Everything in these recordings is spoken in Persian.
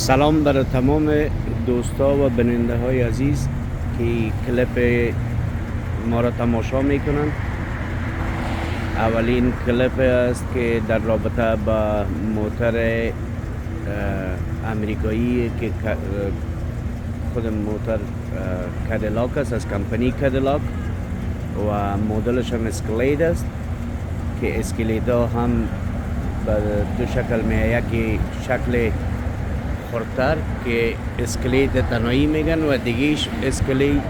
سلام برای تمام دوستا و بیننده های عزیز که کلیپ ما را تماشا میکنند. اولین کلیپ است که در رابطه با موتر امریکایی که خود موتر کادیلاک است، از کمپانی کادیلاک و مدلش هم اسکلید است که اسکلید ها هم به دو شکل میآید، یکی شکل خردتر که اسکلید تنهایی میگن و دیگهش اسکلید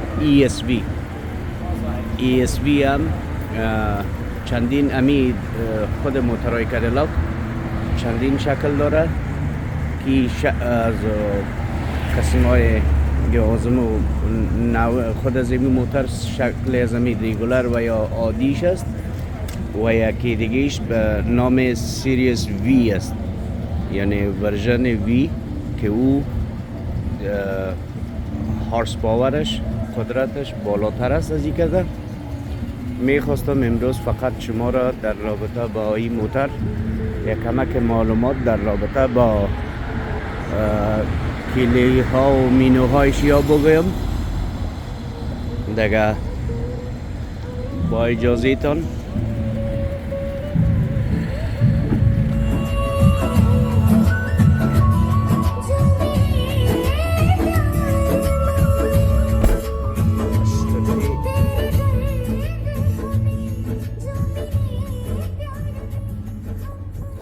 ESV هم چندین امید خود موترهای کادیلاک چندین شکل داره که از قسم های خود از این موتر شکل از این ریگولر و یا عادیش است و یکی دیگهش به نام سیریس وی است، یعنی ورژن وی که او هارس پاورش قدرتش بالاتر است از این کده. میخواستم امروز فقط شما را در رابطه با این موتر یک کمک معلومات در رابطه با کلی ها و مینو هایش یا بگویم دیگه. با اجازه تان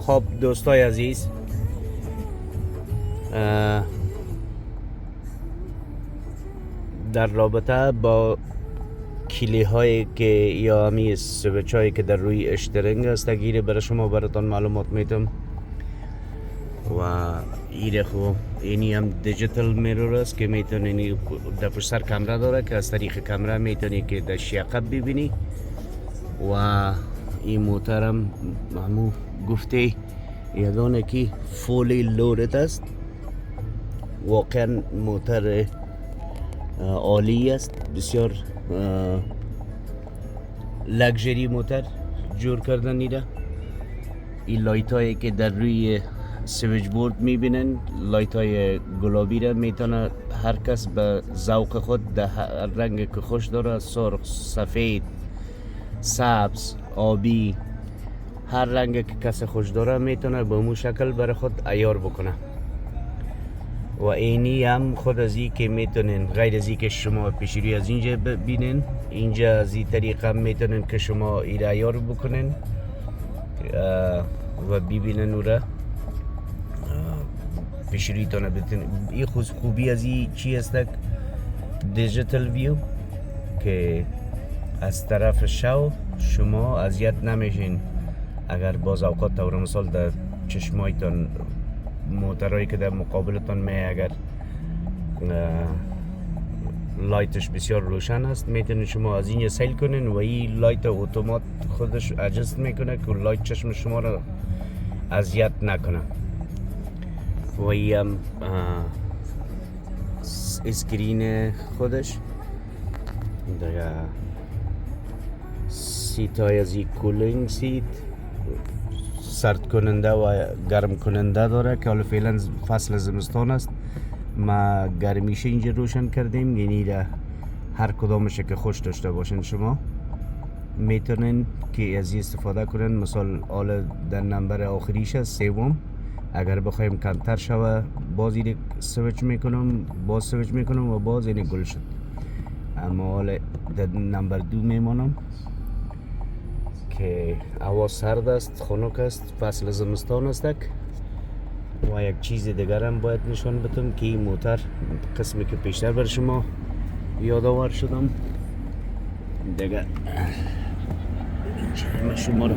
خب دوستای عزیز، در رابطه با کلی هایی که یا همی سویچ هایی که در روی اشترنگ است گیره براتون معلومات میتم و ایره خو اینی هم دیجیتال میرور است که میتونی در پشت سر کامرا داره که از طریق کامرا میتونی که در عقب ببینی و این موتر هم همو گفته یگانه که فولی لودد است. واقعا موتر عالی است، بسیار لگژری موتر جور کردن ایره. این لایت هایی که در روی سویچ بورد میبینن لایت های گلابی را میتونه هر کس به ذوق خود در رنگ که خوش داره، سرخ، سفید، سبز، آبی، هر رنگ که کس خوش داره میتونه به اون شکل برای خود عیار بکنه. و اینی هم خود از این که میتونین غیر از این که شما پیشروی از اینجا ببینین، اینجا از این طریق هم میتونین که شما ایره عیار بکنین و ببینن او را پیشروی تانه بتونین. این خوبی از این چی است؟ دیجیتال ویو که از طرف شما اذیت نمیشین. اگر باز اوقات طور مثال در چشمایتان موترهایی که در مقابلتان اگر لایتش بسیار روشن است میتونید شما از این سیل کنین و این لایت اتومات خودش اجست میکنه که لایت چشم شما را اذیت نکنه. و این هم اسکرین خودش دیگه. سیت های از این کولینگ سیت سرد کننده و گرم کننده داره که حالا فعلا فصل زمستان است، ما گرمیش اینجا روشن کردیم، یعنی هر کدامش که خوش داشته باشین شما میتونین که از این استفاده کنین. مثال حالا در نمبر آخریش است سوم، اگر بخوایم کمتر شوه باز این سویچ میکنم و باز این گل شد. اما حالا در نمبر 2 میمانم که هوا سرد است، خنک است، فصل زمستان است. و یک چیز دیگر هم باید نشان بدم که این موتر قسمی که پیشتر بر شما یادآور شدم دیگر ما شما رو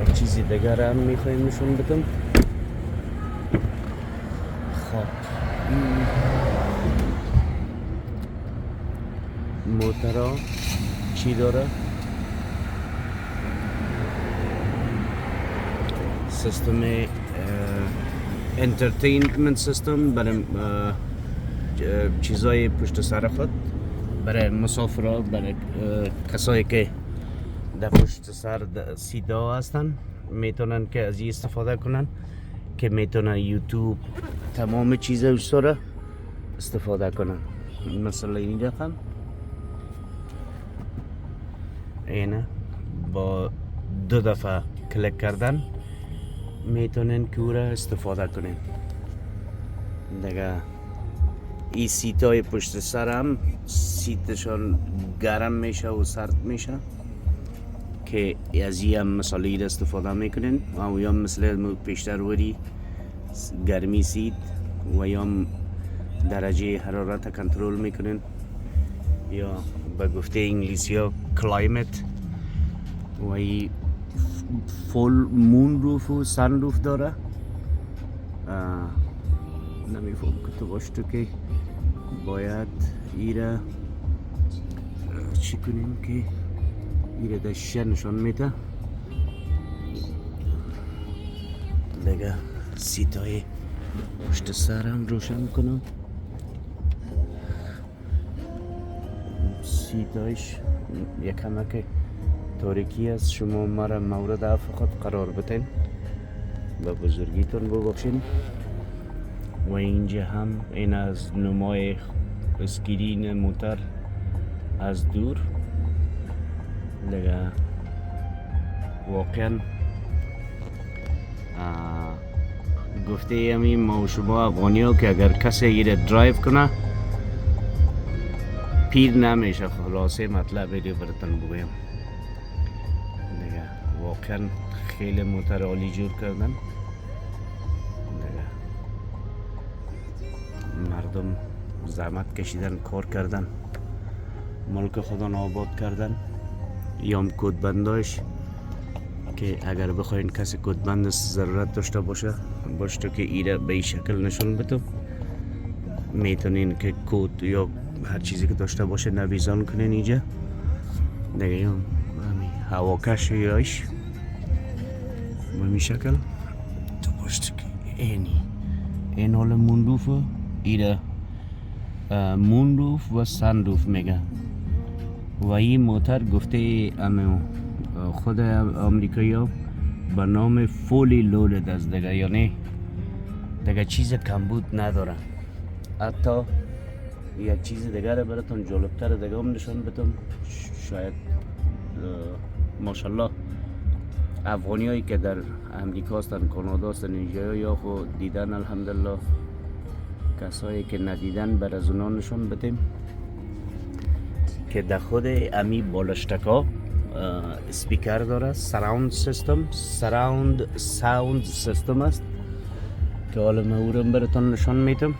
یک چیز دیگر هم میخوایم نشان بدم. خب موتر ها چی داره؟ سیستم انترتینمنت سیستم برای چیزای پشت سر خود، برای مسافرها، برای کسایی که در پشت سر سیدا هستن میتونن که از این استفاده کنن. که میتونه یوتیوب تمام چیزش را استفاده کنن. مثلا این رقم اینه با 2 دفعه کلیک کردن میتونن که او را استفاده کنین. دیگه این سیت های پشت سر هم سیتشان گرم میشه و سرد میشه که از این هم مثلا این استفاده میکنین و یا مثل پیشتر وری گرمی سیت و یا درجه حرارت کنترل میکنین یا به گفته انگلیسی ها کلایمت. و این فول مون روف و سن روف داره. نمیفهم که تو باشتو که باید ایره چی کنیم که ایره دشتر نشان میده. دیگه سیتای پشت سرم روشن کنم. سیتایش یکمه که تاریکی است، شما مرا مورد فقط قرار بتین و بزرگیتون ببخشین. و اینجا هم این از نمای اسکرین موتر از دور. دیگه واقعا گفته امی ما و شما افغانی ها که اگر کسی ایره درایو کنه پیر نمیشه. خلاصه مطلب ایره براتون بگویم. دیگه واقعا خیلی موتر عالی جور کردن. مردم زحمت کشیدن، کار کردن، ملک خودان آباد کردن. یام کودبنداش که اگر بخواین کسی کودبند ضرورت داشته باشه که ایره به این شکل نشون بده، میتونین که کود یا هر چیزی که داشته باشه نویزان کنین اینجا. دیگه هواکش یایش به این شکل تو باشه که این حال موندوفه. ایره موندوف و سندوف میگه. و این موتر گفته امو خود امریکایی ها به نام فولی لودد است دیگه، یعنی دیگه چیز کمبود نداره. حتی یک چیز دیگه رو براتون جالبتر دیگه هم نشان بدم. شاید ماشاءالله افغانی هایی که در امریکا هستن، کانادا هستن، اینجا یا خود دیدن الحمدلله. کسایی که ندیدن بر از اونا نشون بدیم که در خود امی بالشتکا اسپیکر داره، سراوند سیستم است که حالا من او رو براتون نشان میدم.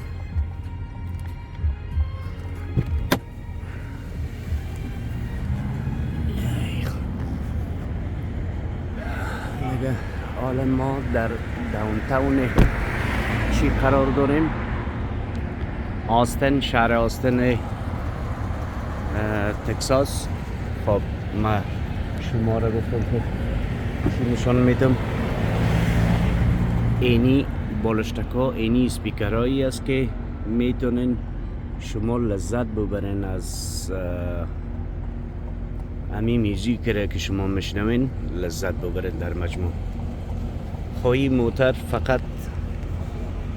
حالا ما در داونتاون چی قرار داریم؟ آستن، شهر آستن تکساس. خب من شما را گفتم که چی نشان میدم. اینی بالشتکا، اینی اسپیکرهایی است که میتونین شما لذت ببرین از امی موزیک که شما میشنوین، لذت ببرین در مجموع. خواهی موتر فقط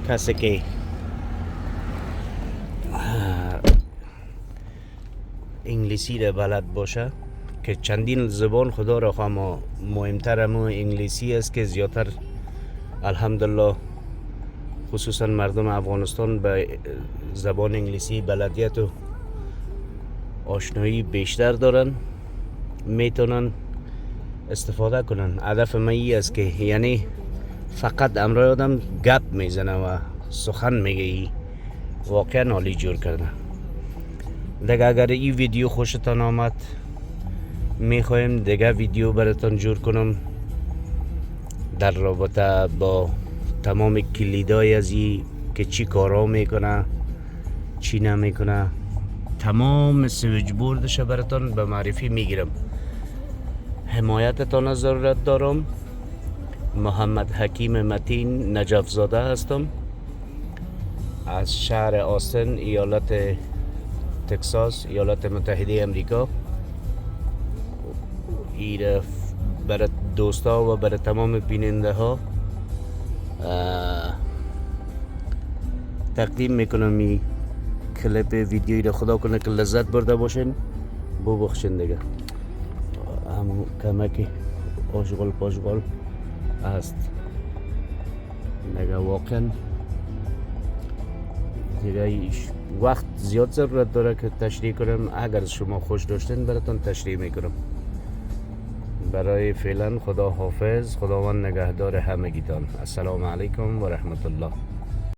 کسی که انگلیسی را بلد باشه، که چندین زبان خدا را خواهم، مهمتر اما انگلیسی است که زیادتر الحمدلله خصوصا مردم افغانستان به زبان انگلیسی بلدیت و آشنایی بیشتر دارن، میتونن استفاده کنن. هدف من این است که یعنی فقط امرای آدم گپ میزنه و سخن میگه. واقعا عالی جور کرده. دیگه اگر این ویدیو خوشتان آمد، میخوایم دیگه ویدیو براتون جور کنم در رابطه با تمام کلیدای از این که چی کارا میکنه چی نمیکنه. تمام سویچ بوردش براتون به معرفی میگیرم. حمایتتان ضرورت دارم. محمد حکیم متین نجف زاده هستم از شهر آستن، ایالت تکساس، ایالات متحده امریکا. برای دوستا و برای تمام بیننده ها تقدیم میکنم این کلیپ ویدیویی رو. خدا کنه که لذت برده باشین. ببخشین دیگه همون کمکی آشغال پاشغال است دیگه. واقعا دیگه وقت زیاد ضرورت داره که تشریح کنم. اگر شما خوش داشتین براتون تشریح میکنم. برای فعلا خدا حافظ. خداوند نگهدار همگیتان. السلام علیکم و رحمت الله.